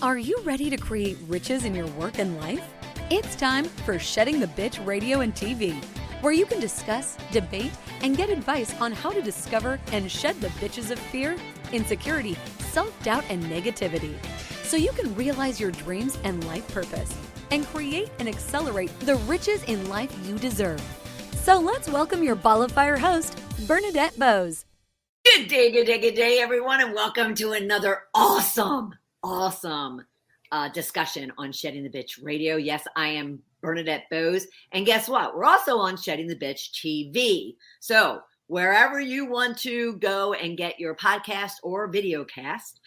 Are you ready to create riches in your work and life? It's time for Shedding the Bitch Radio and TV, where you can discuss, debate, and get advice on how to discover and shed the bitches of fear, insecurity, self-doubt, and negativity, so you can realize your dreams and life purpose and create and accelerate the riches in life you deserve. So let's welcome your Ball of Fire host, Bernadette Bose. Good day, everyone, and welcome to another awesome discussion on Shedding the Bitch Radio. Yes, I am Bernadette Bose, and guess what? We're also on Shedding the Bitch TV. So wherever you want to go and get your podcast or video cast,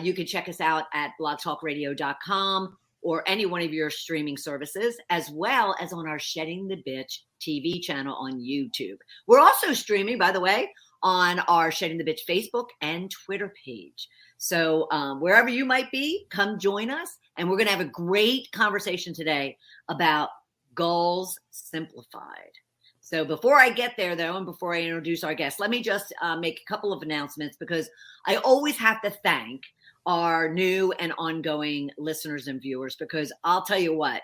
you can check us out at blogtalkradio.com or any one of your streaming services, as well as on our Shedding the Bitch TV channel on YouTube. We're also streaming, by the way, on our Shedding the Bitch Facebook and Twitter page. So wherever you might be, come join us. And we're going to have a great conversation today about Goals Simplified. So before I get there, though, and before I introduce our guest, let me just make a couple of announcements, because I always have to thank our new and ongoing listeners and viewers, because I'll tell you what,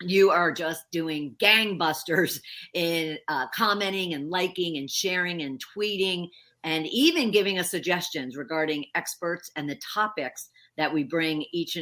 you are just doing gangbusters in commenting and liking and sharing and tweeting and even giving us suggestions regarding experts and the topics that we bring each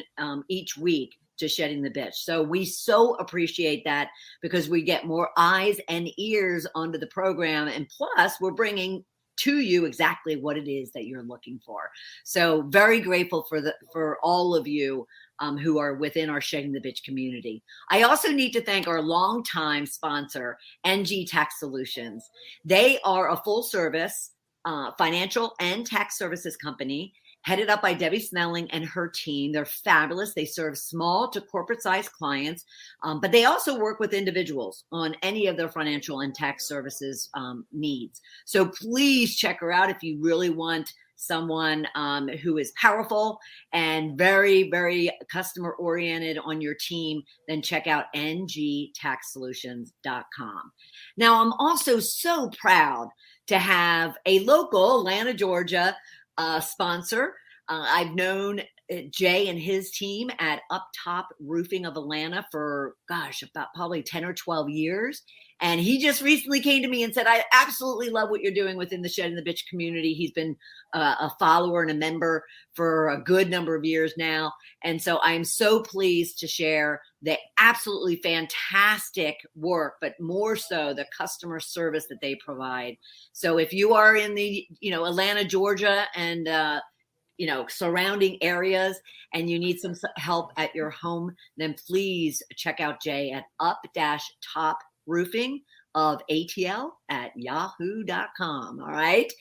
week to Shedding the Bitch. So we so appreciate that, because we get more eyes and ears onto the program. And plus, we're bringing to you exactly what it is that you're looking for. So very grateful for all of you who are within our Shedding the Bitch community. I also need to thank our longtime sponsor, NG Tax Solutions. They are a full service financial and tax services company headed up by Debbie Snelling and her team. They're fabulous. They serve small to corporate sized clients, but they also work with individuals on any of their financial and tax services needs. So please check her out if you really want someone who is powerful and very, very customer oriented on your team. Then check out ngtaxsolutions.com. Now, I'm also so proud to have a local Atlanta, Georgia sponsor. I've known Jay and his team at Up Top Roofing of Atlanta for, about probably 10 or 12 years. And he just recently came to me and said, I absolutely love what you're doing within the Shedding the Bitch community. He's been a follower and a member for a good number of years now. And so I'm so pleased to share the absolutely fantastic work, but more so the customer service that they provide. So if you are in the, Atlanta, Georgia, and surrounding areas, and you need some help at your home, then please check out Jay at up-top roofing of ATL at yahoo.com. All right.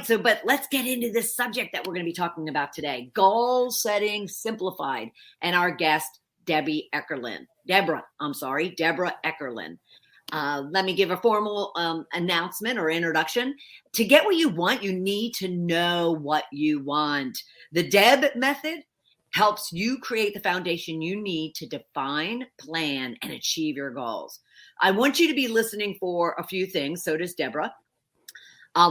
So, but let's get into this subject that we're going to be talking about today. Goal setting simplified. And our guest, Debra Eckerling. Let me give a formal announcement or introduction. To get what you want, you need to know what you want. The DEB method helps you create the foundation you need to define, plan, and achieve your goals. I want you to be listening for a few things. So does Debra.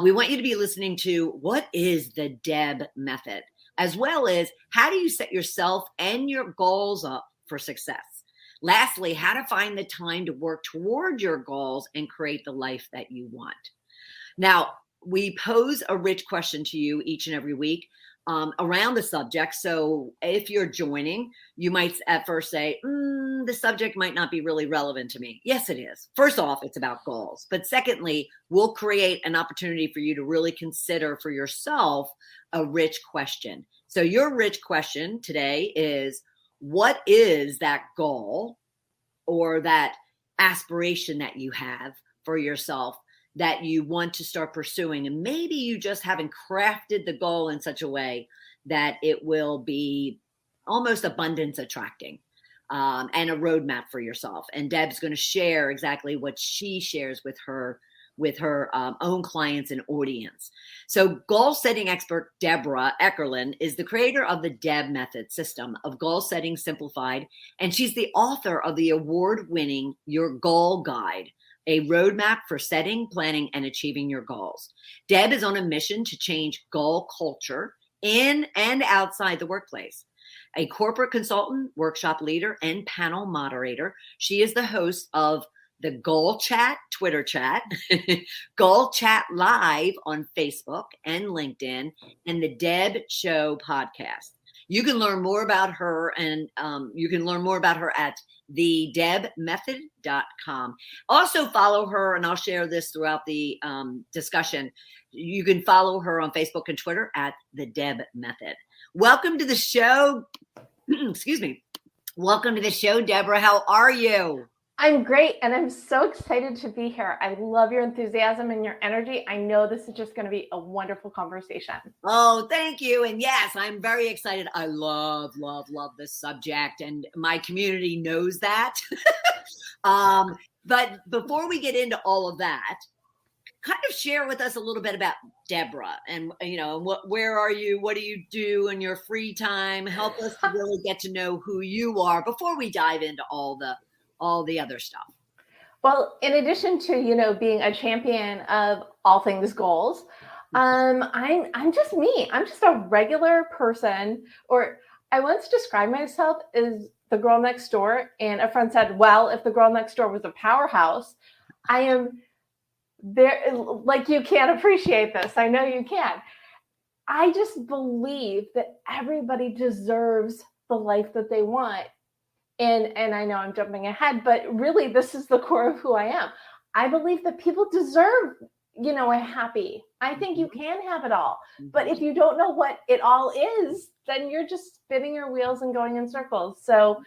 We want you to be listening to what is the DEB method, as well as how do you set yourself and your goals up for success. Lastly, how to find the time to work toward your goals and create the life that you want. Now, we pose a rich question to you each and every week around the subject. So if you're joining, you might at first say, the subject might not be really relevant to me. Yes, it is. First off, it's about goals. But secondly, we'll create an opportunity for you to really consider for yourself a rich question. So your rich question today is, what is that goal or that aspiration that you have for yourself that you want to start pursuing? And maybe you just haven't crafted the goal in such a way that it will be almost abundance attracting and a roadmap for yourself. And Deb's going to share exactly what she shares with her own clients and audience. So goal setting expert Debra Eckerling is the creator of the DEB method system of goal setting simplified. And she's the author of the award-winning Your Goal Guide, a roadmap for setting, planning, and achieving your goals. Deb is on a mission to change goal culture in and outside the workplace. A corporate consultant, workshop leader, and panel moderator, she is the host of the Goal Chat Twitter chat, Goal Chat Live on Facebook and LinkedIn, and the Deb Show podcast. You can learn more about her at thedebmethod.com. Also follow her, and I'll share this throughout the discussion. You can follow her on Facebook and Twitter at the Deb Method. Welcome to the show. Excuse me. Welcome to the show, Debra. How are you? I'm great, and I'm so excited to be here. I love your enthusiasm and your energy. I know this is just going to be a wonderful conversation. Oh, thank you. And yes, I'm very excited. I love this subject, and my community knows that. But before we get into all of that, kind of share with us a little bit about Debra and, where are you? What do you do in your free time? Help us to really get to know who you are before we dive into all the other stuff. Well, in addition to, being a champion of all things goals, I'm just me. I'm just a regular person, or I once described myself as the girl next door, and a friend said, well, if the girl next door was a powerhouse, I am there. Like, you can't appreciate this. I know you can. I just believe that everybody deserves the life that they want. And I know I'm jumping ahead, but really this is the core of who I am. I believe that people deserve, a happy. I think you can have it all. But if you don't know what it all is, then you're just spinning your wheels and going in circles. So,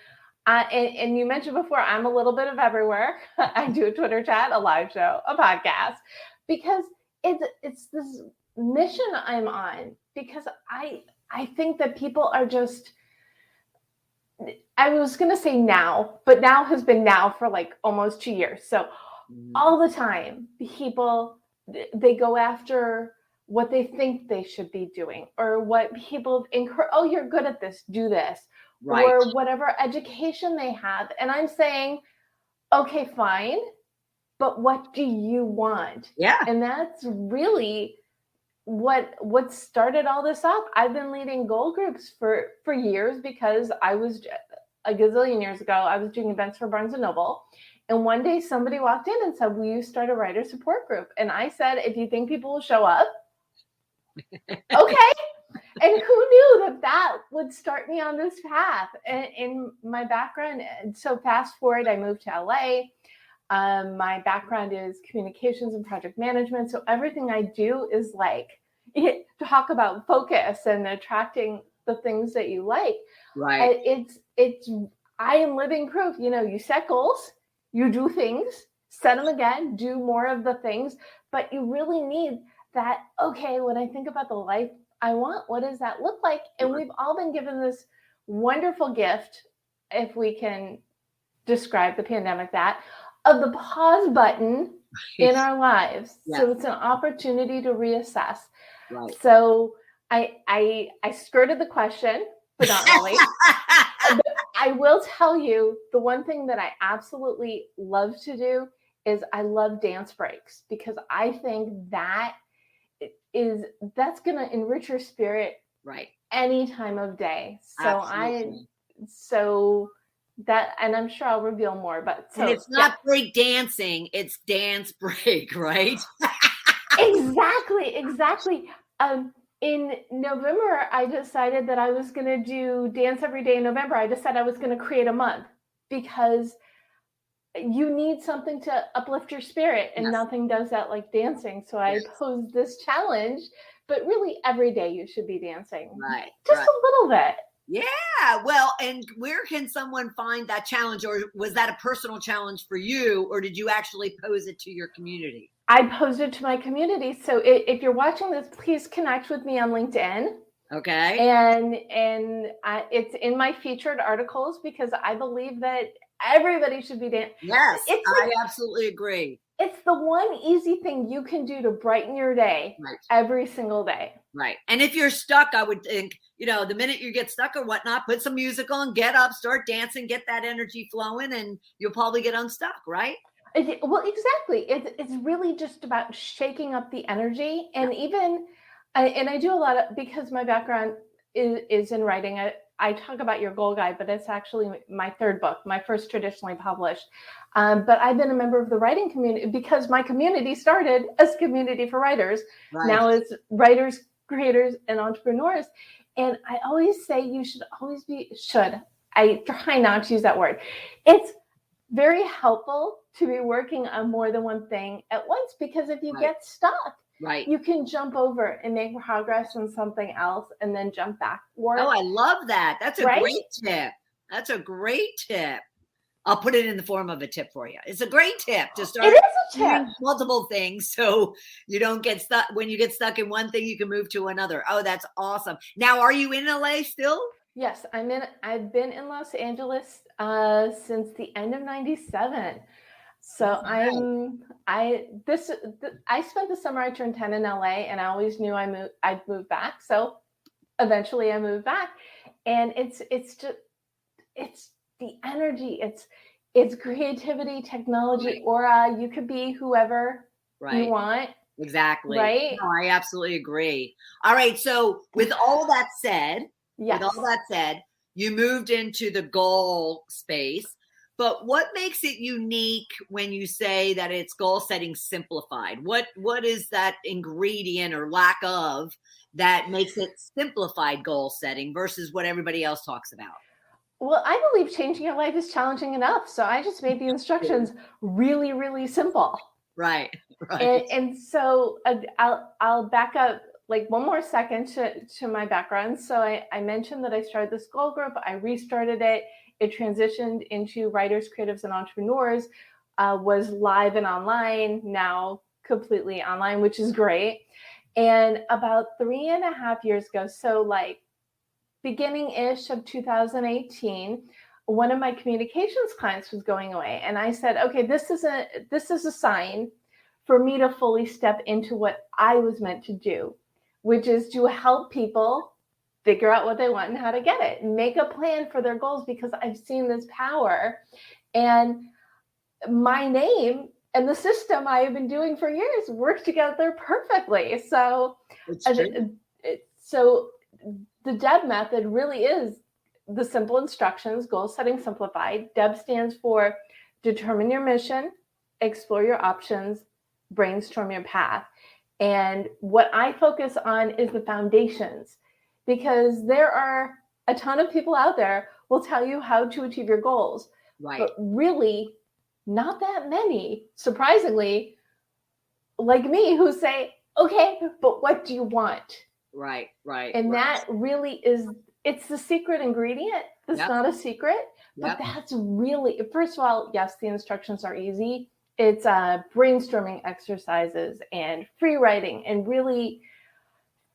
and you mentioned before, I'm a little bit of everywhere. I do a Twitter chat, a live show, a podcast, because it's this mission I'm on, because I think that people are just, I was going to say now, but now has been now for like almost 2 years. So all the time, people, they go after what they think they should be doing, or what people encourage. Oh, you're good at this, do this, right. Or whatever education they have. And I'm saying, okay, fine, but what do you want? Yeah. And that's really what started all this up. I've been leading goal groups for years, because I was a gazillion years ago, I was doing events for Barnes & Noble. And one day somebody walked in and said, will you start a writer support group? And I said, if you think people will show up, okay. And who knew that would start me on this path in my background? And so fast forward, I moved to LA. My background is communications and project management. So everything I do is like, talk about focus and attracting the things that you like. Right. I am living proof. You set goals, you do things, set them again, do more of the things, but you really need that. Okay, when I think about the life I want, what does that look like? And we've all been given this wonderful gift, if we can describe the pandemic that, of the pause button in our lives. Yeah. So it's an opportunity to reassess. Right. So I skirted the question, but not really. I will tell you, the one thing that I absolutely love to do is I love dance breaks, because I think that's going to enrich your spirit right any time of day. So absolutely. And I'm sure I'll reveal more, but and it's not break dancing, it's dance break, right? Exactly. In November, I decided that I was going to do dance every day in November. I decided I was going to create a month, because you need something to uplift your spirit, and nothing does that like dancing. So I posed this challenge, but really every day you should be dancing. Right. Just a little bit. Yeah. Well, and where can someone find that challenge? Or was that a personal challenge for you? Or did you actually pose it to your community? I posed it to my community. So if you're watching this, please connect with me on LinkedIn. Okay. And it's in my featured articles, because I believe that everybody should be dancing. Yes, I absolutely agree. It's the one easy thing you can do to brighten your day every single day. Right. And if you're stuck, I would think, the minute you get stuck or whatnot, put some music on, get up, start dancing, get that energy flowing, and you'll probably get unstuck, right? Well, exactly. It's really just about shaking up the energy. And even I do a lot of, because my background is in writing. I talk about your goal guide, but it's actually my third book, my first traditionally published. But I've been a member of the writing community because my community started as a community for writers. Right. Now it's writers, creators, and entrepreneurs. And I always say you should always I try not to use that word. It's very helpful to be working on more than one thing at once, because if you get stuck, you can jump over and make progress on something else and then jump back. Oh, I love that. That's a great tip. That's a great tip. I'll put it in the form of a tip for you. It's a great tip to start doing multiple things so you don't get stuck. When you get stuck in one thing, you can move to another. Oh, that's awesome. Now, are you in LA still? Yes, I've been in Los Angeles since the end of '97. So I spent the summer I turned 10 in LA, and I always knew I'd move back. So eventually I moved back, and it's the energy, it's creativity, technology, aura. You could be whoever you want. Exactly. Right. No, I absolutely agree. All right. So with all that said, you moved into the goal space. But what makes it unique when you say that it's goal setting simplified? What is that ingredient or lack of that makes it simplified goal setting versus what everybody else talks about? Well, I believe changing your life is challenging enough. So I just made the instructions really, really simple. Right. And so I'll back up like one more second to my background. So I mentioned that I started this goal group. I restarted it. It transitioned into Writers, Creatives, and Entrepreneurs, was live and online, now completely online, which is great. And about 3.5 years ago, so like beginning-ish of 2018, one of my communications clients was going away. And I said, okay, this is a sign for me to fully step into what I was meant to do, which is to help people figure out what they want and how to get it, make a plan for their goals, because I've seen this power. And my name and the system I have been doing for years work together perfectly. So the DEB method really is the simple instructions, goal setting simplified. DEB stands for determine your mission, explore your options, brainstorm your path. And what I focus on is the foundations, because there are a ton of people out there will tell you how to achieve your goals, but really not that many, surprisingly, like me, who say, okay, but what do you want? Right. And that really it's the secret ingredient. It's not a secret, but that's really, first of all, yes, the instructions are easy. It's brainstorming exercises and free writing and really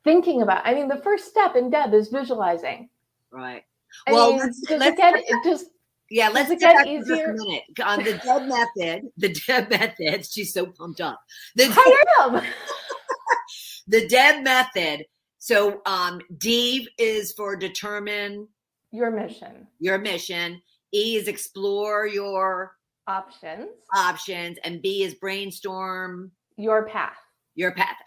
thinking about, the first step in DEB is visualizing. Right. Well, let's get back to this for a minute. On the DEB method, she's so pumped up. I am. The DEB method. So D is for determine your mission. E is explore your options. And B is brainstorm your path.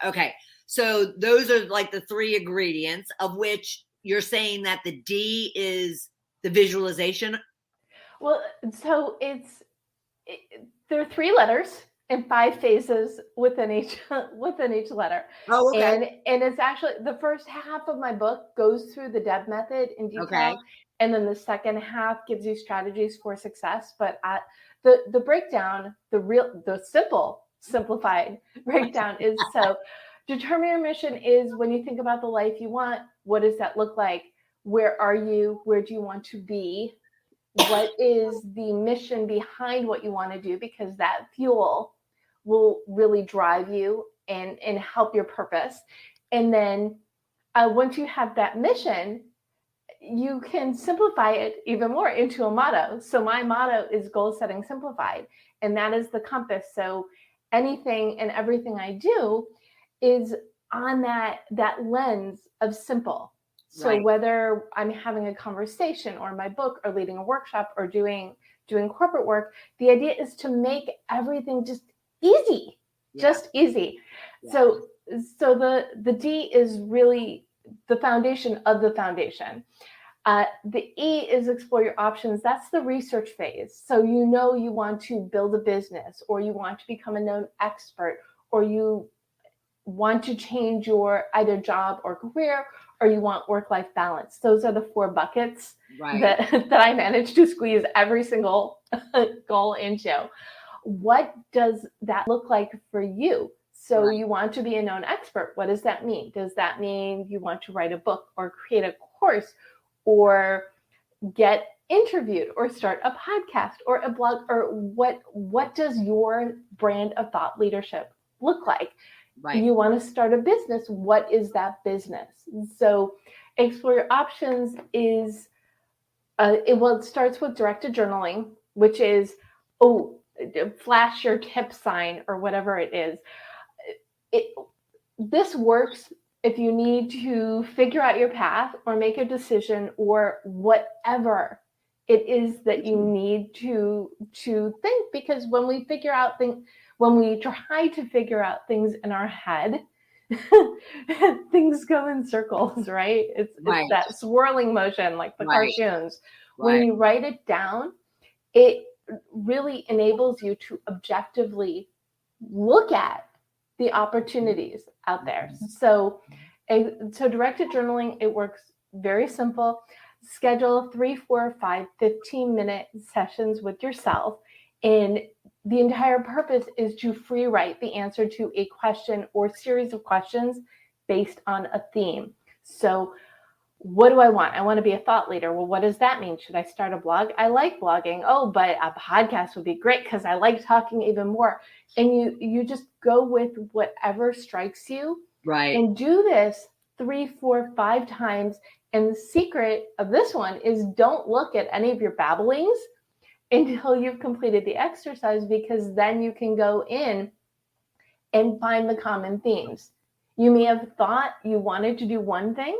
Okay. So those are like the three ingredients, of which you're saying that the D is the visualization. Well, so there are 3 letters and 5 phases within each letter. Oh, okay. And it's actually the first half of my book goes through the DEB method in detail. Okay. And then the second half gives you strategies for success. But the breakdown, the simplified breakdown is, so determine your mission is when you think about the life you want, what does that look like? Where are you? Where do you want to be? What is the mission behind what you want to do? Because that fuel will really drive you and help your purpose. And then once you have that mission, you can simplify it even more into a motto. So my motto is goal setting simplified, and that is the compass. So anything and everything I do is on that lens of simple. So whether I'm having a conversation or my book or leading a workshop or doing corporate work, the idea is to make everything just easy, just easy. Yeah. So So the D is really the foundation of the foundation. The E is explore your options. That's the research phase. So you want to build a business, or you want to become a known expert, or you want to change your either job or career, or you want work-life balance. Those are the 4 buckets that I managed to squeeze every single goal into. What does that look like for you? So you want to be a known expert. What does that mean? Does that mean you want to write a book or create a course or get interviewed or start a podcast or a blog? Or what does your brand of thought leadership look like? You want to start a business. What is that business? So explore your options is, it starts with directed journaling, which is, flash your tip sign or whatever it is. This works if you need to figure out your path or make a decision or whatever it is that you need to think, because when we try to figure out things in our head, things go in circles, right? It's that swirling motion, like the cartoons. When you write it down, it really enables you to objectively look at the opportunities out there. So directed journaling, it works very simple. Schedule 3, 4, 5, 15-minute sessions with yourself. And the entire purpose is to free write the answer to a question or series of questions based on a theme. So what do I want? I want to be a thought leader. Well, what does that mean? Should I start a blog? I like blogging. Oh, but a podcast would be great because I like talking even more. And you just go with whatever strikes you. And do this 3, 4, 5 times. And the secret of this one is don't look at any of your babblings until you've completed the exercise, because then you can go in and find the common themes. You may have thought you wanted to do one thing,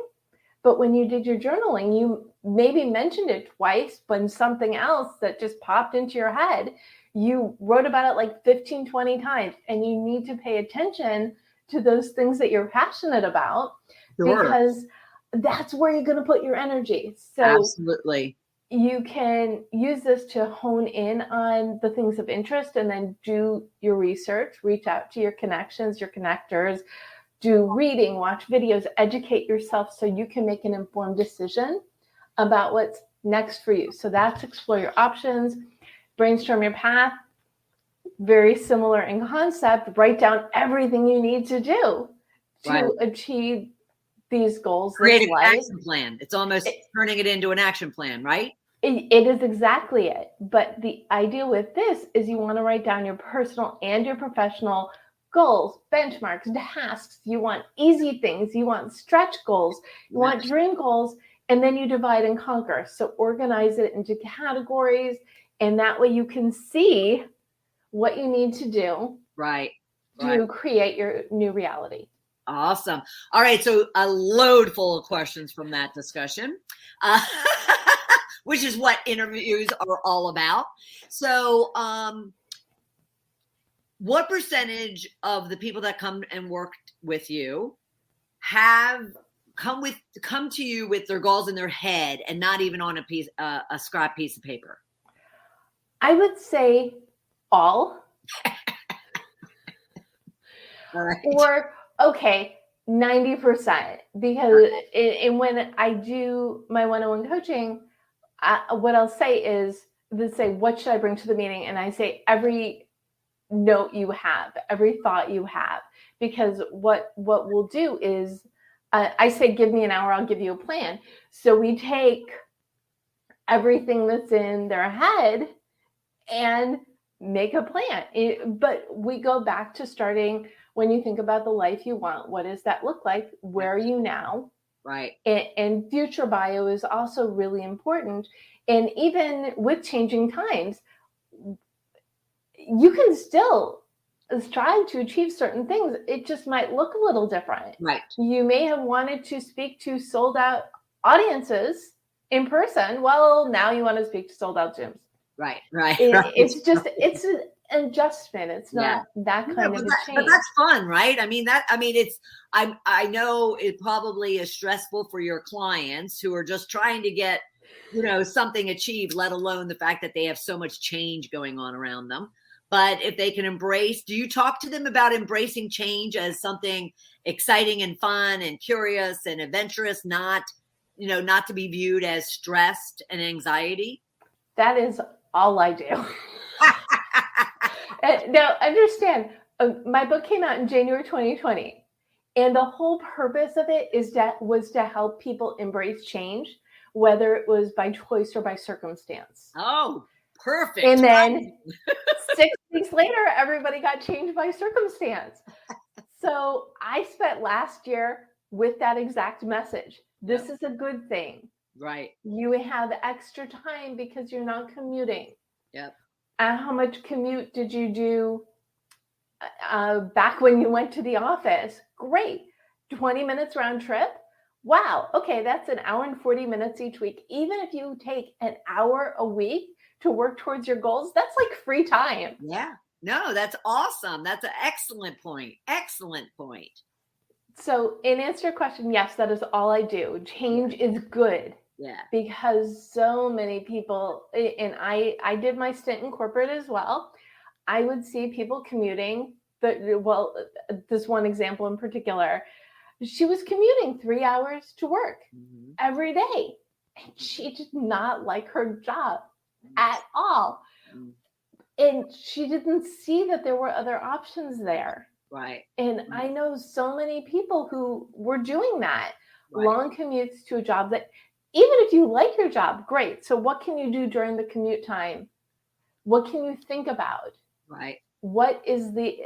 but when you did your journaling, you maybe mentioned it twice, but something else that just popped into your head, you wrote about it like 15, 20 times, and you need to pay attention to those things that you're passionate about, because that's where you're going to put your energy. So absolutely. You can use this to hone in on the things of interest and then do your research, reach out to your connections, your connectors, do reading, watch videos, educate yourself so you can make an informed decision about what's next for you. So that's explore your options, brainstorm your path. Very similar in concept. Write down everything you need to do to achieve these goals. Create an action plan. It's almost turning it into an action plan, right? It is exactly it. But the idea with this is you want to write down your personal and your professional goals, benchmarks, tasks. You want easy things. You want stretch goals. You want dream goals. And then you divide and conquer. So organize it into categories. And that way you can see what you need to do to create your new reality. Awesome. All right. So a load full of questions from that discussion, which is what interviews are all about. So what percentage of the people that come and work with you have come to you with their goals in their head and not even on a scrap piece of paper? I would say all. Or 90%, because when I do my one-on-one coaching, what I'll say is, what should I bring to the meeting? And I say every note you have, every thought you have, because what we'll do is I say, give me an hour, I'll give you a plan. So we take everything that's in their head and make a plan. But we go back to starting. When you think about the life you want, what does that look like? Where are you now? And future bio is also really important. And even with changing times, you can still strive to achieve certain things. It just might look a little different. You may have wanted to speak to sold out audiences in person. Well, now you want to speak to sold out gyms. Right. It's just, adjustment. It's not that kind of a change. But that's fun, right? I know it probably is stressful for your clients who are just trying to get, something achieved, let alone the fact that they have so much change going on around them. But if they can do you talk to them about embracing change as something exciting and fun and curious and adventurous, not to be viewed as stressed and anxiety? That is all I do. Now, understand, my book came out in January 2020, and the whole purpose of it was to help people embrace change, whether it was by choice or by circumstance. Oh, perfect. And then 6 weeks later, everybody got changed by circumstance. So I spent last year with that exact message. This is a good thing. Right. You have extra time because you're not commuting. Yep. And how much commute did you do back when you went to the office? Great. 20 minutes round trip. Wow. Okay. That's an hour and 40 minutes each week. Even if you take an hour a week to work towards your goals, that's like free time. Yeah. No, that's awesome. That's an excellent point. Excellent point. So in answer to your question, yes, that is all I do. Change is good. Yeah. Because so many people, and I did my stint in corporate as well. I would see people commuting. This one example in particular, she was commuting 3 hours to work every day. And she did not like her job at all. And she didn't see that there were other options there. Right. And I know so many people who were doing that. Long commutes to a job that, even if you like your job, great. So what can you do during the commute time? What can you think about? Right. What is the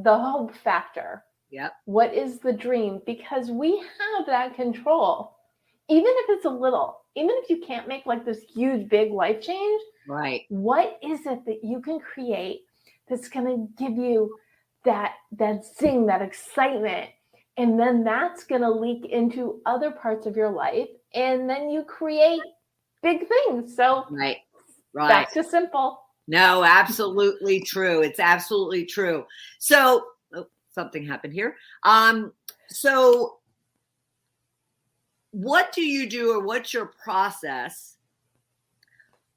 hope factor? Yep. What is the dream? Because we have that control, even if it's a little, even if you can't make like this huge, big life change. Right. What is it that you can create that's going to give you that zing, that excitement? And then that's going to leak into other parts of your life. And then you create big things. So right. Back to simple. No, absolutely true. It's absolutely true. So something happened here. So what do you do, or what's your process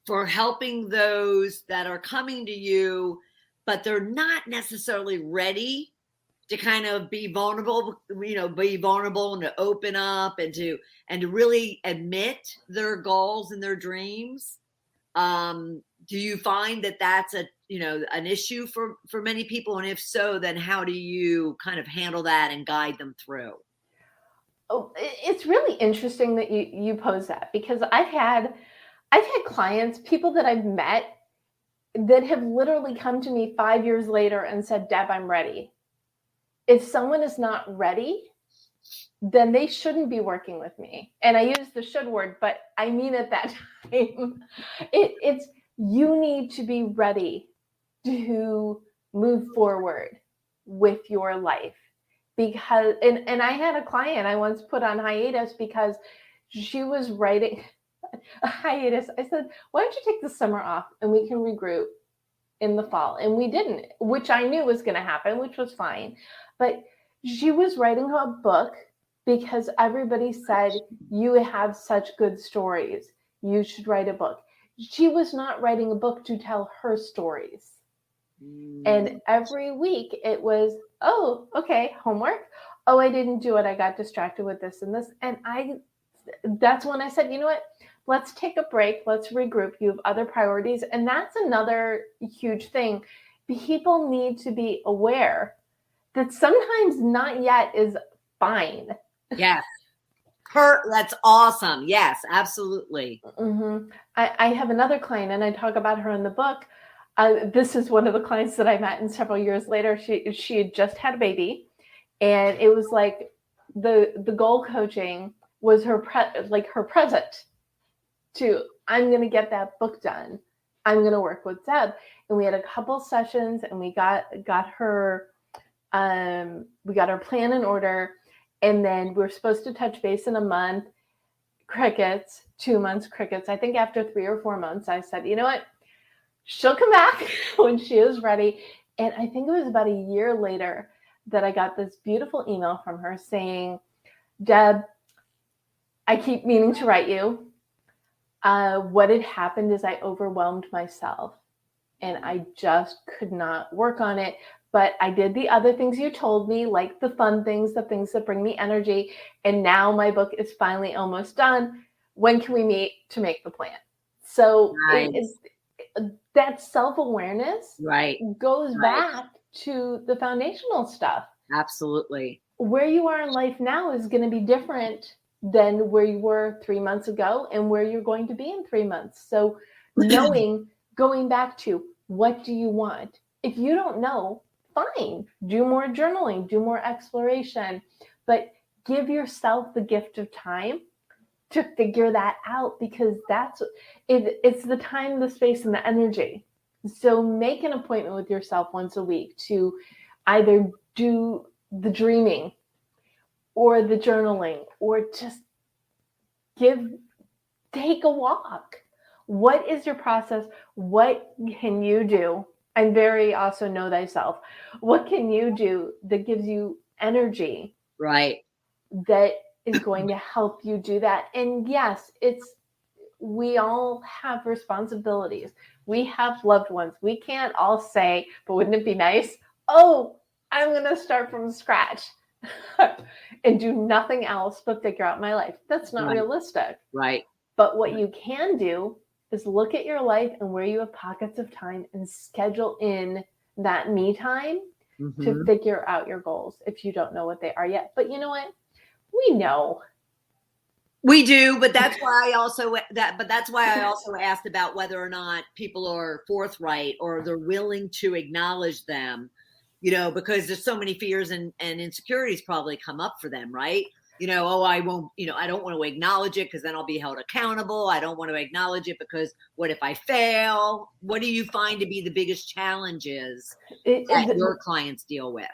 for helping those that are coming to you, but they're not necessarily ready to kind of be vulnerable, and to open up and to really admit their goals and their dreams? Do you find that that's an issue for many people? And if so, then how do you kind of handle that and guide them through? Oh, it's really interesting that you pose that, because I've had clients, people that I've met, that have literally come to me 5 years later and said, Deb, I'm ready. If someone is not ready, then they shouldn't be working with me. And I use the should word, but I mean at that time, it's you need to be ready to move forward with your life. Because, and I had a client I once put on hiatus because she was writing a hiatus. I said, why don't you take the summer off and we can regroup in the fall? And we didn't, which I knew was going to happen, which was fine. But she was writing a book because everybody said, you have such good stories. You should write a book. She was not writing a book to tell her stories. And every week it was, oh, okay, homework. Oh, I didn't do it. I got distracted with this and this. And that's when I said, you know what? Let's take a break. Let's regroup. You have other priorities. And that's another huge thing. People need to be aware that sometimes not yet is fine. Yes. That's awesome. Yes, absolutely. Mm-hmm. I have another client, and I talk about her in the book. This is one of the clients that I met, and several years later, she had just had a baby, and it was like the goal coaching was her present to, I'm going to get that book done. I'm going to work with Deb. And we had a couple sessions, and we got her plan in order. And then we're supposed to touch base in a month. Crickets. 2 months, crickets. I think after 3 or 4 months, I said, you know what? She'll come back when she is ready. And I think it was about a year later that I got this beautiful email from her saying, Deb, I keep meaning to write you. What had happened is I overwhelmed myself and I just could not work on it. But I did the other things you told me, like the fun things, the things that bring me energy. And now my book is finally almost done. When can we meet to make the plan? So Nice. that self-awareness Right. goes back to the foundational stuff. Absolutely. Where you are in life now is going to be different than where you were 3 months ago and where you're going to be in 3 months. So knowing, going back to what do you want? If you don't know, fine, do more journaling, do more exploration, but give yourself the gift of time to figure that out, because it's the time, the space, and the energy. So make an appointment with yourself once a week to either do the dreaming or the journaling, or just take a walk. What is your process? What can you do? And very also know thyself. What can you do that gives you energy? Right. That is going to help you do that. And yes, we all have responsibilities. We have loved ones. We can't all say, but wouldn't it be nice? Oh, I'm going to start from scratch and do nothing else but figure out my life. That's not realistic. Right. But what you can do is look at your life and where you have pockets of time and schedule in that me time to figure out your goals if you don't know what they are yet. But you know what? We know. We do, but that's why I also asked about whether or not people are forthright or they're willing to acknowledge them, because there's so many fears and insecurities probably come up for them, right? I won't, I don't want to acknowledge it because then I'll be held accountable. I don't want to acknowledge it because what if I fail? What do you find to be the biggest challenges that your clients deal with?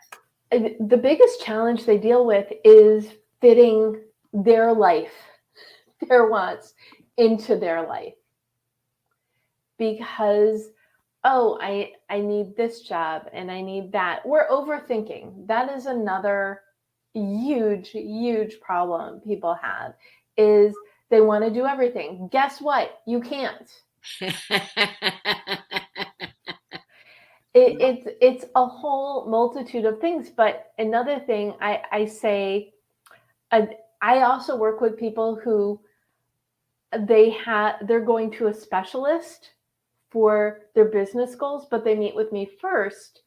The biggest challenge they deal with is fitting their life, their wants into their life. Because, I need this job and I need that. We're overthinking. That is another huge, huge problem people have, is they want to do everything. Guess what? You can't. It's a whole multitude of things. But another thing I say, I also work with people who they're going to a specialist for their business goals, but they meet with me first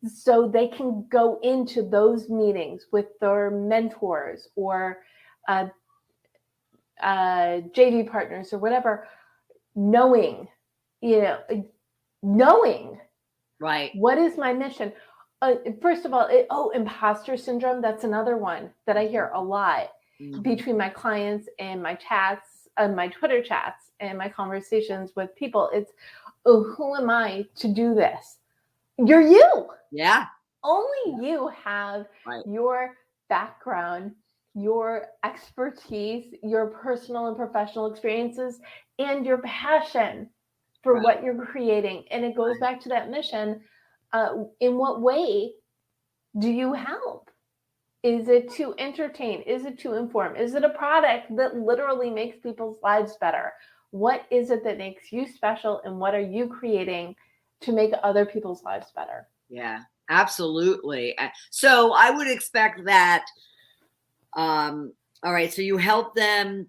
so they can go into those meetings with their mentors or JV partners or whatever, knowing right, what is my mission. First of all, imposter syndrome. That's another one that I hear a lot between my clients and my chats, my Twitter chats, and my conversations with people. It's, who am I to do this? You're you. Yeah. Only you have your background, your expertise, your personal and professional experiences, and your passion for what you're creating. And it goes back to that mission. In what way do you help? Is it to entertain? Is it to inform? Is it a product that literally makes people's lives better? What is it that makes you special, and what are you creating to make other people's lives better? Yeah, absolutely. So I would expect that. All right. So you help them,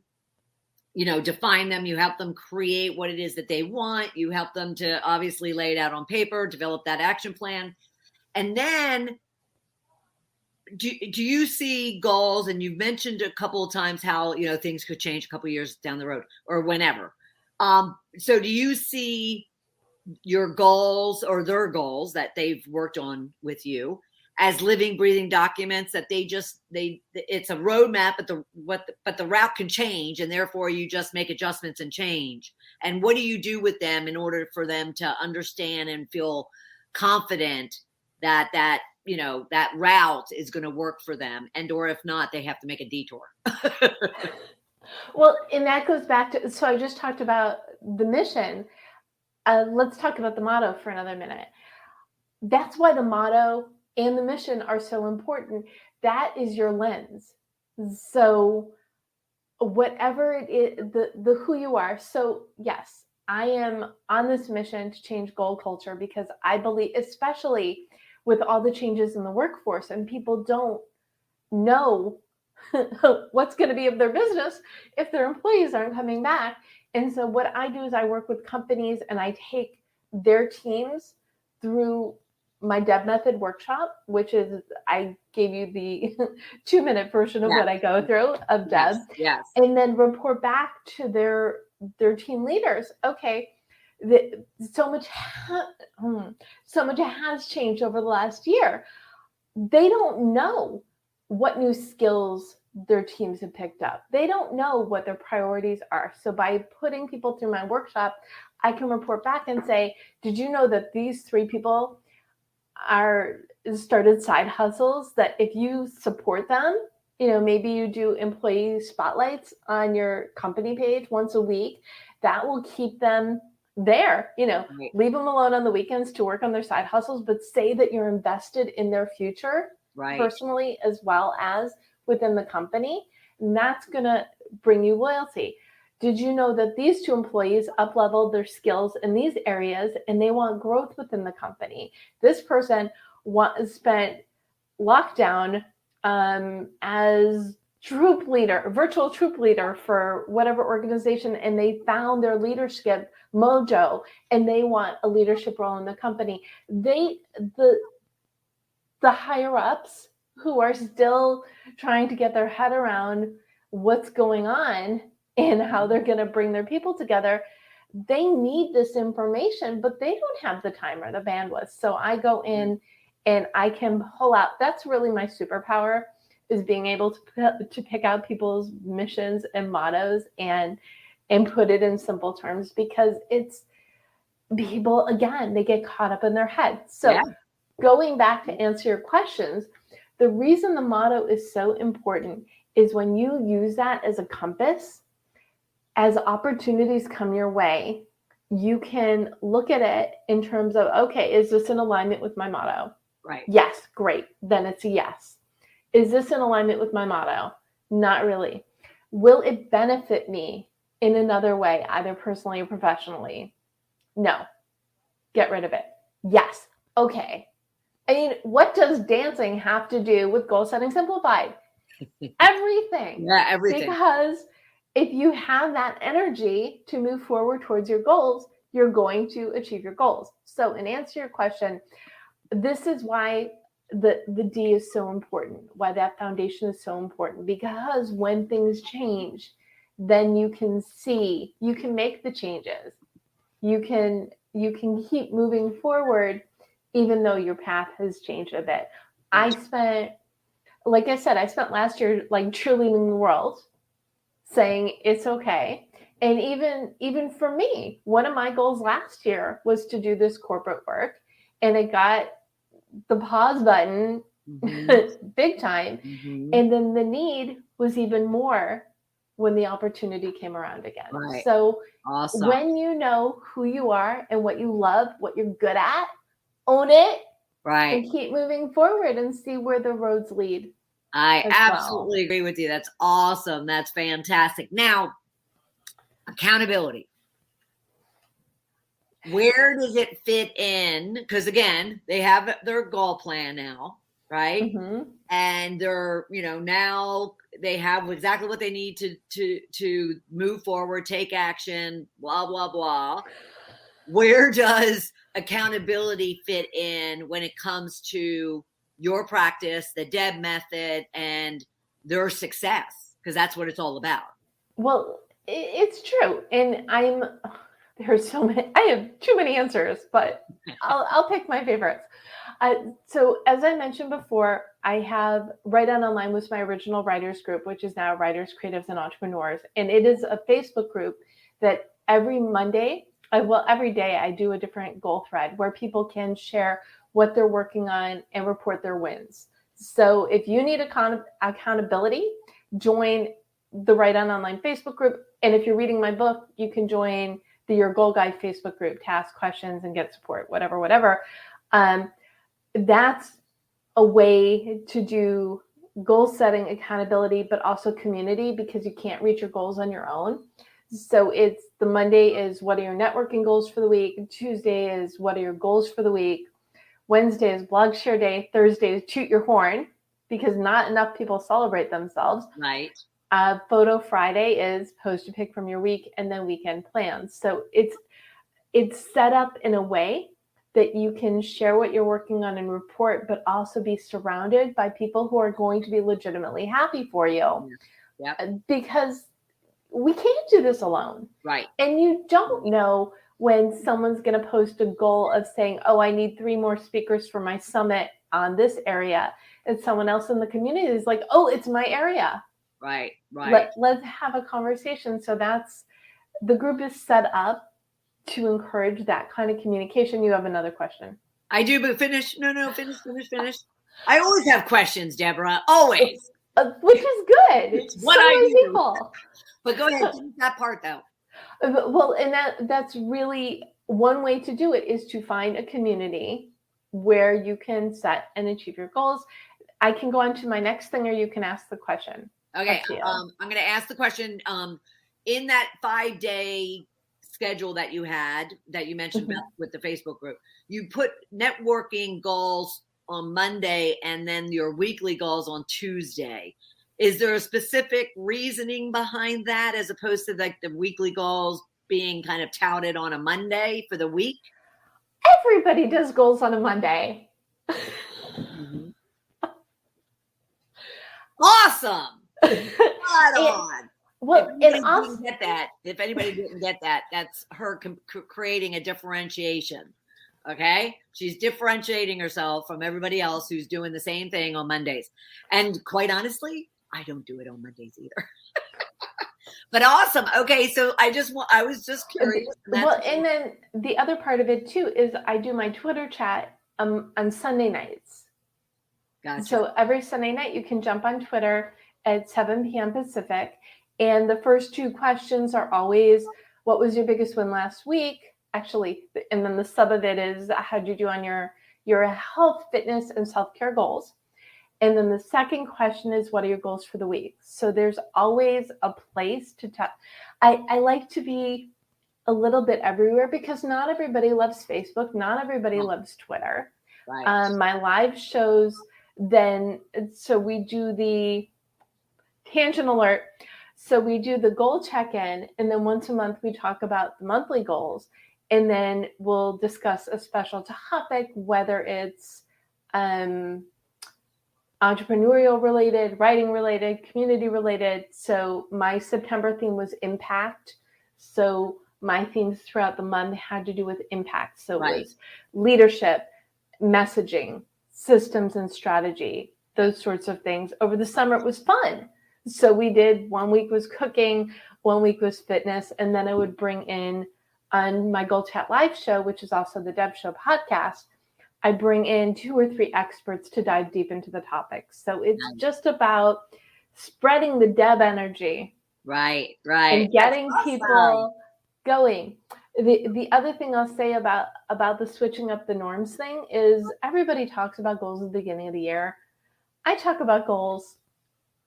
define them. You help them create what it is that they want. You help them to obviously lay it out on paper, develop that action plan. And then do you see goals? And you've mentioned a couple of times how, things could change a couple of years down the road or whenever. So do you see your goals or their goals that they've worked on with you as living, breathing documents that it's a roadmap, but the route can change, and therefore you just make adjustments and change? And what do you do with them in order for them to understand and feel confident that route is going to work for them, and or if not, they have to make a detour? Well, and that goes back to, so I just talked about the mission. let's talk about the motto for another minute. That's why the motto and the mission are so important. That is your lens. So whatever it is, the who you are. So yes, I am on this mission to change goal culture because I believe, especially with all the changes in the workforce, and people don't know what's going to be of their business if their employees aren't coming back. And so what I do is I work with companies and I take their teams through my Deb method workshop, which is, I gave you the 2-minute version of what I go through of Deb, Yes. and then report back to their team leaders. Okay, so much has changed over the last year. They don't know what new skills their teams have picked up. They don't know what their priorities are. So by putting people through my workshop, I can report back and say, did you know that these 3 people started side hustles that if you support them, maybe you do employee spotlights on your company page once a week, that will keep them there, Right. Leave them alone on the weekends to work on their side hustles, but say that you're invested in their future, Right. personally as well as within the company. And that's going to bring you loyalty. Did you know that these 2 employees up-leveled their skills in these areas and they want growth within the company? This person spent lockdown as troop leader, virtual troop leader for whatever organization, and they found their leadership mojo and they want a leadership role in the company. The higher ups who are still trying to get their head around what's going on and how they're going to bring their people together, they need this information, but they don't have the time or the bandwidth. So I go in and I can pull out, that's really my superpower, is being able to pick out people's missions and mottos and put it in simple terms, because it's people, again, they get caught up in their head. So going back to answer your questions, the reason the motto is so important is when you use that as a compass, as opportunities come your way, you can look at it in terms of, okay, is this in alignment with my motto? Right. Yes, great. Then it's a yes. Is this in alignment with my motto? Not really. Will it benefit me in another way, either personally or professionally? No. Get rid of it. Yes. Okay. I mean, what does dancing have to do with goal setting simplified? Everything. Yeah, everything. Because if you have that energy to move forward towards your goals, you're going to achieve your goals. So in answer to your question, this is why the D is so important, why that foundation is so important, because when things change, then you can see, you can make the changes. You can keep moving forward, even though your path has changed a bit. Like I said, I spent last year like cheerleading the world, saying it's okay. And even for me, one of my goals last year was to do this corporate work, and it got the pause button big time. And then the need was even more when the opportunity came around again. Right. So awesome. When you know who you are and what you love, what you're good at, own it. Right. And keep moving forward and see where the roads lead. I absolutely agree with you. That's awesome. That's fantastic. Now, accountability. Where does it fit in? Because again, they have their goal plan now, right? And they're, now they have exactly what they need to move forward, take action, blah, blah, blah. Where does accountability fit in when it comes to your practice, the Deb method, and their success? Because that's what it's all about. Well, it's true. And there's so many, I have too many answers, but I'll pick my favorites. So as I mentioned before, I have Write On Online was my original writers group, which is now Writers, Creatives, and Entrepreneurs. And it is a Facebook group that every day I do a different goal thread where people can share what they're working on and report their wins. So if you need accountability, join the Write On Online Facebook group. And if you're reading my book, you can join Your Goal Guide Facebook group to ask questions and get support, whatever. That's a way to do goal setting, accountability, but also community, because you can't reach your goals on your own. So it's the Monday is what are your networking goals for the week? Tuesday is what are your goals for the week? Wednesday is blog share day. Thursday is toot your horn, because not enough people celebrate themselves. Right. Photo Friday is post a pic from your week, and then weekend plans. So it's set up in a way that you can share what you're working on and report, but also be surrounded by people who are going to be legitimately happy for you. Yeah. Because we can't do this alone. Right. And you don't know when someone's going to post a goal of saying, oh, I need 3 more speakers for my summit on this area. And someone else in the community is like, oh, it's my area. Right. Let's have a conversation. So the group is set up to encourage that kind of communication. You have another question. I do, but finish. No, finish. I always have questions, Deborah. Always. Which is good. It's what I do. People. But go ahead, finish that part though. Well, and that's really one way to do it, is to find a community where you can set and achieve your goals. I can go on to my next thing, or you can ask the question. Okay. I'm going to ask the question. In that 5-day schedule that you mentioned about with the Facebook group, you put networking goals on Monday and then your weekly goals on Tuesday. Is there a specific reasoning behind that, as opposed to like the weekly goals being kind of touted on a Monday for the week? Everybody does goals on a Monday. Mm-hmm. Awesome. Right on. Well, if anybody didn't get that, that's her creating a differentiation. Okay. She's differentiating herself from everybody else who's doing the same thing on Mondays. And quite honestly, I don't do it on Mondays either. But awesome. Okay. So I was just curious. Well, and then the other part of it too is I do my Twitter chat on Sunday nights. Gotcha. So every Sunday night you can jump on Twitter at 7 p.m. Pacific. And the first 2 questions are always, what was your biggest win last week? Actually, and then the sub of it is, how'd you do on your health, fitness, and self-care goals? And then the second question is, what are your goals for the week? So there's always a place to talk. I like to be a little bit everywhere, because not everybody loves Facebook. Not everybody loves Twitter. Right. My live shows, so we do the tangent alert. So we do the goal check-in, and then once a month we talk about the monthly goals, and then we'll discuss a special topic, whether it's entrepreneurial related, writing related, community related. So my September theme was impact. So my themes throughout the month had to do with impact. So it was leadership, messaging, systems and strategy, those sorts of things. Over the summer, it was fun. So we did, 1 week was cooking, 1 week was fitness, and then I would bring in on my Goal Chat live show, which is also the Deb Show podcast, I bring in 2 or 3 experts to dive deep into the topics. So it's just about spreading the Deb energy. Right. And getting people going. The other thing I'll say about the switching up the norms thing is, everybody talks about goals at the beginning of the year. I talk about goals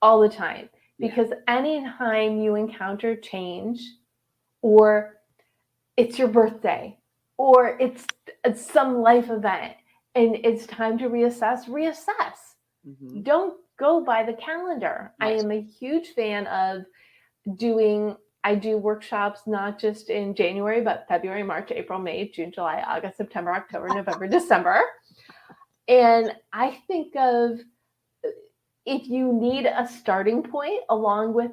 all the time, because anytime you encounter change, or it's your birthday, or it's some life event, and it's time to reassess. Mm-hmm. Don't go by the calendar. Right. I am a huge fan of I do workshops not just in January, but February, March, April, May, June, July, August, September, October, November, December. And I think of, if you need a starting point along with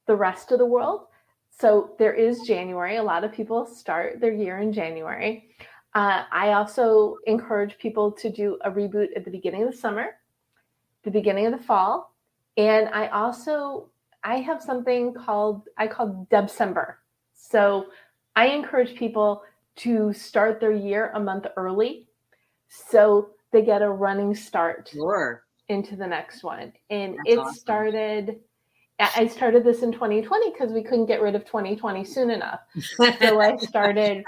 the rest of the world. So there is January. A lot of people start their year in January. I also encourage people to do a reboot at the beginning of the summer, the beginning of the fall. And I have something called Debcember. So I encourage people to start their year a month early, so they get a running start into the next one. And That's awesome. I started this in 2020 because we couldn't get rid of 2020 soon enough. So I started.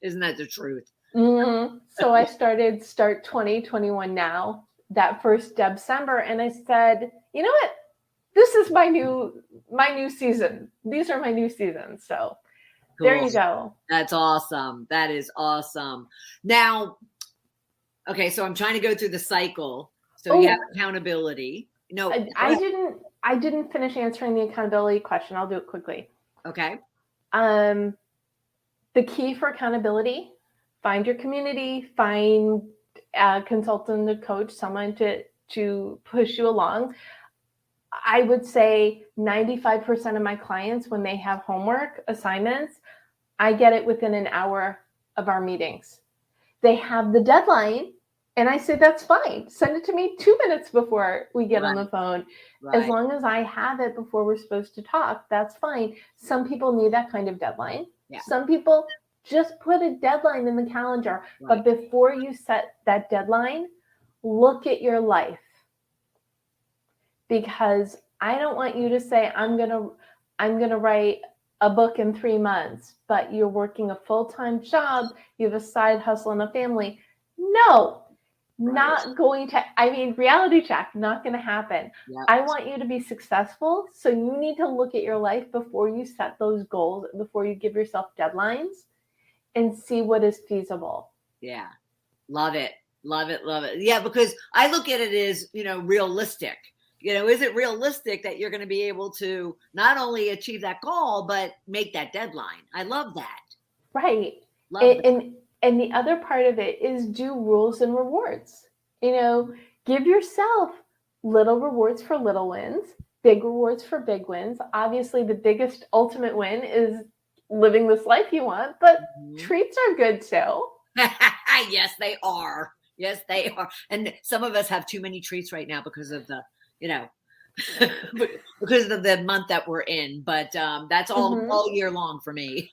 Isn't that the truth? So I started Start 2021 Now, that first December, and I said, you know what? This is my new season. These are my new seasons. So Cool. There you go. That's awesome. That is awesome. Now, okay, so I'm trying to go through the cycle. So you have accountability. No, I didn't finish answering the accountability question. I'll do it quickly. Okay. The key for accountability: find your community, find a consultant, a coach, someone to push you along. I would say 95% of my clients, when they have homework assignments, I get it within an hour of our meetings. They have the deadline, and I say, that's fine. Send it to me 2 minutes before we get on the phone. Right. As long as I have it before we're supposed to talk, that's fine. Some people need that kind of deadline. Yeah. Some people just put a deadline in the calendar. Right. But before you set that deadline, look at your life. Because I don't want you to say, I'm gonna write a book in 3 months, but you're working a full-time job, you have a side hustle and a family. No, not going to, reality check, not going to happen. Yep. I want you to be successful. So you need to look at your life before you set those goals, before you give yourself deadlines, and see what is feasible. Yeah. Love it. Love it. Love it. Yeah. Because I look at it as, realistic. Is it realistic that you're going to be able to not only achieve that goal, but make that deadline? I love that. Right. And the other part of it is do rules and rewards. Give yourself little rewards for little wins, big rewards for big wins. Obviously, the biggest ultimate win is living this life you want, but treats are good too. Yes, they are. Yes, they are. And some of us have too many treats right now because of the because of the month that we're in, but that's all year long for me.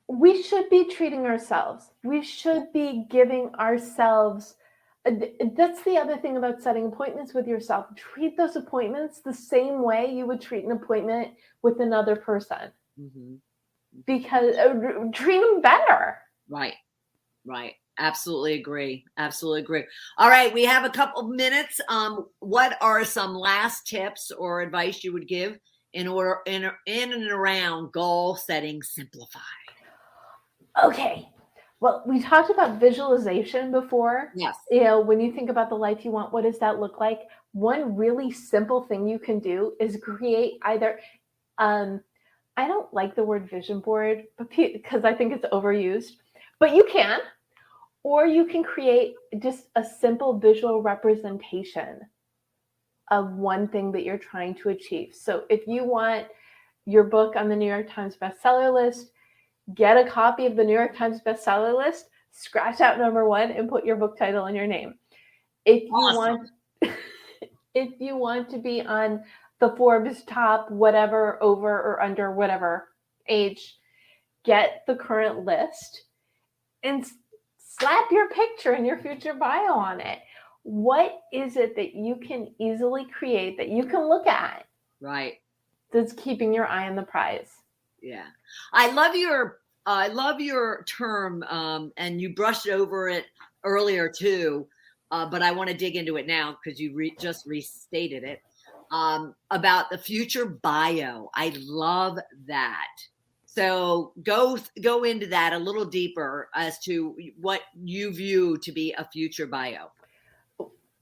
We should be treating ourselves. We should be giving ourselves. That's the other thing about setting appointments with yourself. Treat those appointments the same way you would treat an appointment with another person. Because treat them better. Right. Absolutely agree. All right. We have a couple minutes. What are some last tips or advice you would give in and around goal setting simplified? Okay. Well, we talked about visualization before. Yes. When you think about the life you want, what does that look like? One really simple thing you can do is create either, I don't like the word vision board because I think it's overused, but you can. Or you can create just a simple visual representation of one thing that you're trying to achieve. So if you want your book on the New York Times bestseller list, get a copy of the New York Times bestseller list, scratch out number 1 and put your book title and your name. If you want to be on the Forbes top, whatever, over or under whatever age, get the current list and slap your picture and your future bio on it. What is it that you can easily create that you can look at? Right. That's keeping your eye on the prize. Yeah. I love your term, and you brushed over it earlier too, but I want to dig into it now because you just restated it, about the future bio. I love that. So go into that a little deeper as to what you view to be a future bio.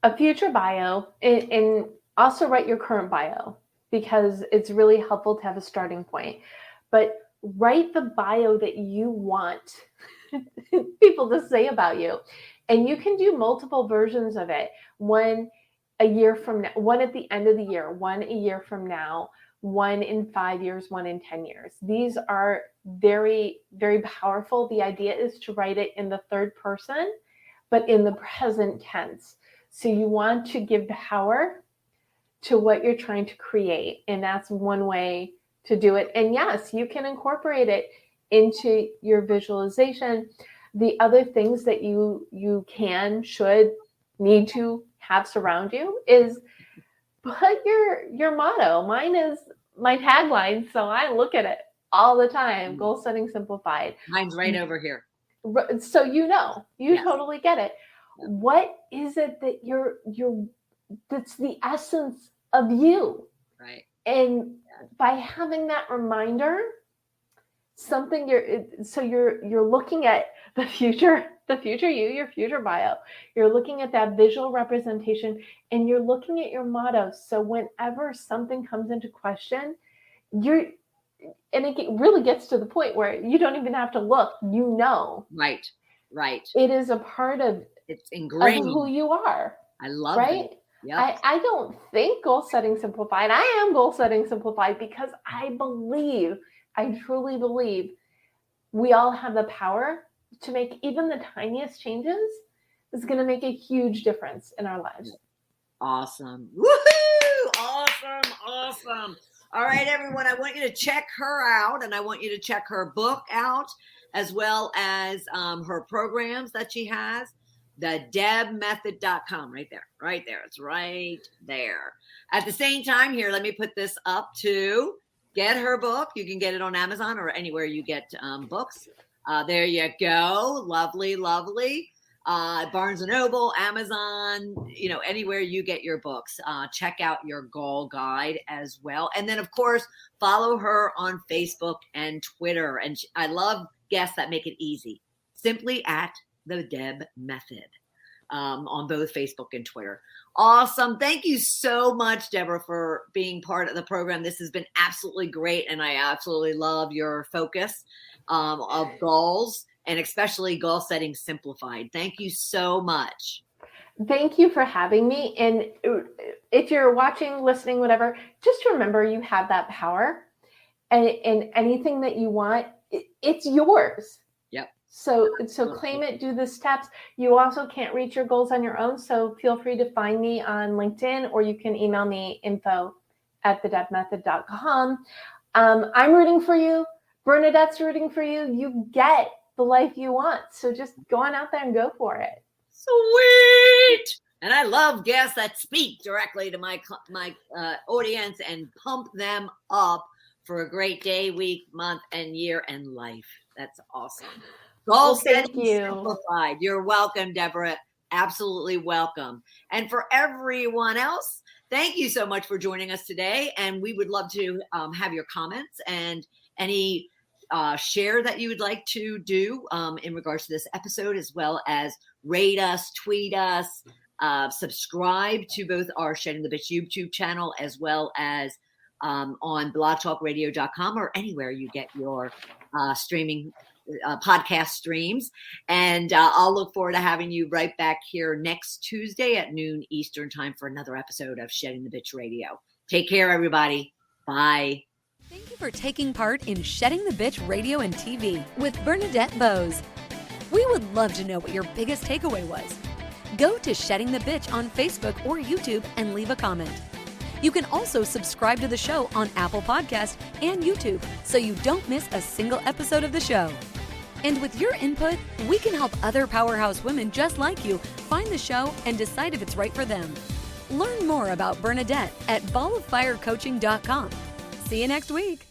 A future bio, and also write your current bio because it's really helpful to have a starting point. But write the bio that you want people to say about you. And you can do multiple versions of it. One a year from now, one at the end of the year, one a year from now, one in 5 years, one in 10 years. These are very, very powerful. The idea is to write it in the third person, but in the present tense. So you want to give power to what you're trying to create. And that's one way to do it. And yes, you can incorporate it into your visualization. The other things that you can, should, need to have surround you is put your motto. Mine is my tagline, so I look at it all the time. Goal setting simplified. Mine's right over here. So you totally get it. What is it that you're that's the essence of you? Right. And by having that reminder, you're looking at the future you, your future bio. You're looking at that visual representation, and you're looking at your motto. So whenever something comes into question, and it really gets to the point where you don't even have to look, Right. It is a part of it's ingrained of who you are. I love right? it. Yep. I don't think goal setting simplified. I am goal setting simplified because I truly believe we all have the power to make even the tiniest changes is going to make a huge difference in our lives. Awesome. Woohoo! Awesome. All right, everyone, I want you to check her out, and I want you to check her book out, as well as her programs that she has. The debmethod.com right there. It's right there. At the same time here, let me put this up to get her book. You can get it on Amazon or anywhere you get books. There you go. Lovely. Barnes & Noble, Amazon, anywhere you get your books. Check out your goal guide as well. And then, of course, follow her on Facebook and Twitter. And I love guests that make it easy. Simply at the Deb Method on both Facebook and Twitter. Awesome. Thank you so much, Debra, for being part of the program. This has been absolutely great. And I absolutely love your focus of goals, and especially goal setting simplified. Thank you so much. Thank you for having me. And if you're watching, listening, whatever, just remember you have that power, and anything that you want, it's yours. Yep. So claim it, do the steps. You also can't reach your goals on your own. So feel free to find me on LinkedIn, or you can email me info@thedebmethod.com. I'm rooting for you. Bernadette's rooting for you. You get the life you want. So just go on out there and go for it. Sweet. And I love guests that speak directly to my audience and pump them up for a great day, week, month, and year, and life. That's awesome. Goal setting simplified. You're welcome, Debra. Absolutely welcome. And for everyone else, thank you so much for joining us today. And we would love to have your comments and any share that you would like to do in regards to this episode, as well as rate us, tweet us, subscribe to both our Shedding the Bitch YouTube channel, as well as on blogtalkradio.com or anywhere you get your streaming podcast streams. And I'll look forward to having you right back here next Tuesday at noon Eastern time for another episode of Shedding the Bitch Radio. Take care, everybody. Bye. Thank you for taking part in Shedding the Bitch Radio and TV with Bernadette Bose. We would love to know what your biggest takeaway was. Go to Shedding the Bitch on Facebook or YouTube and leave a comment. You can also subscribe to the show on Apple Podcasts and YouTube so you don't miss a single episode of the show. And with your input, we can help other powerhouse women just like you find the show and decide if it's right for them. Learn more about Bernadette at balloffirecoaching.com. See you next week.